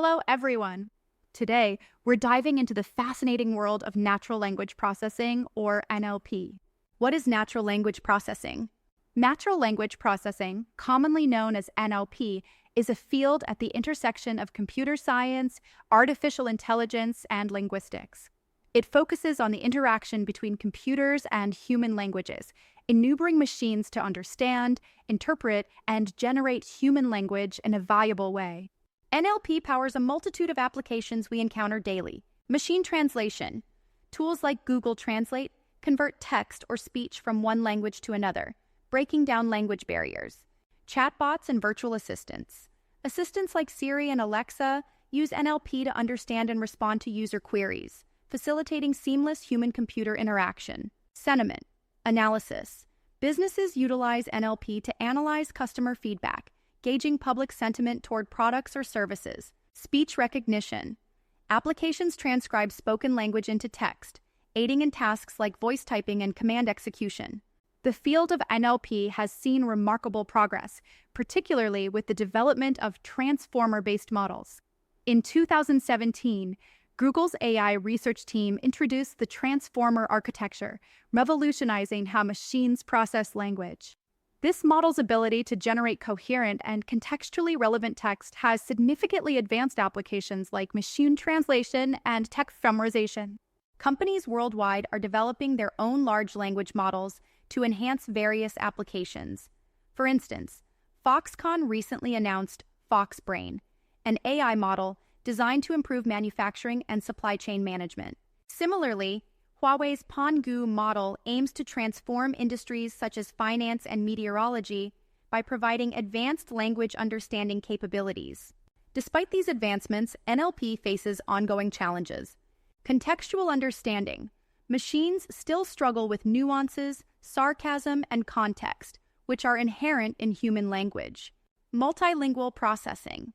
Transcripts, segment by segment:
Hello, everyone. Today, we're diving into the fascinating world of natural language processing, or NLP. What is natural language processing? Natural language processing, commonly known as NLP, is a field at the intersection of computer science, artificial intelligence, and linguistics. It focuses on the interaction between computers and human languages, enabling machines to understand, interpret, and generate human language in a valuable way. NLP powers a multitude of applications we encounter daily. Machine translation. Tools like Google Translate convert text or speech from one language to another, breaking down language barriers. Chatbots and virtual assistants. Assistants like Siri and Alexa use NLP to understand and respond to user queries, facilitating seamless human-computer interaction. Sentiment analysis. Businesses utilize NLP to analyze customer feedback, gauging public sentiment toward products or services. Speech recognition. Applications transcribe spoken language into text, aiding in tasks like voice typing and command execution. The field of NLP has seen remarkable progress, particularly with the development of transformer-based models. In 2017, Google's AI research team introduced the transformer architecture, revolutionizing how machines process language. This model's ability to generate coherent and contextually relevant text has significantly advanced applications like machine translation and text summarization. Companies worldwide are developing their own large language models to enhance various applications. For instance, Foxconn recently announced FoxBrain, an AI model designed to improve manufacturing and supply chain management. Similarly, Huawei's Pangu model aims to transform industries such as finance and meteorology by providing advanced language understanding capabilities. Despite these advancements, NLP faces ongoing challenges. Contextual understanding. Machines still struggle with nuances, sarcasm, and context, which are inherent in human language. Multilingual processing.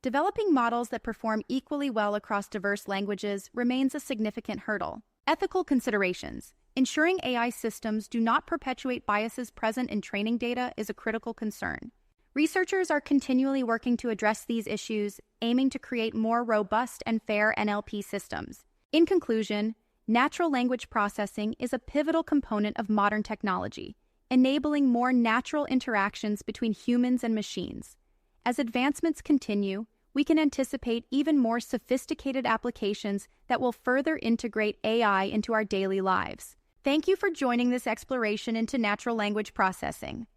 Developing models that perform equally well across diverse languages remains a significant hurdle. Ethical considerations. Ensuring AI systems do not perpetuate biases present in training data is a critical concern. Researchers are continually working to address these issues, aiming to create more robust and fair NLP systems. In conclusion, natural language processing is a pivotal component of modern technology, enabling more natural interactions between humans and machines. As advancements continue, we can anticipate even more sophisticated applications that will further integrate AI into our daily lives. Thank you for joining this exploration into natural language processing.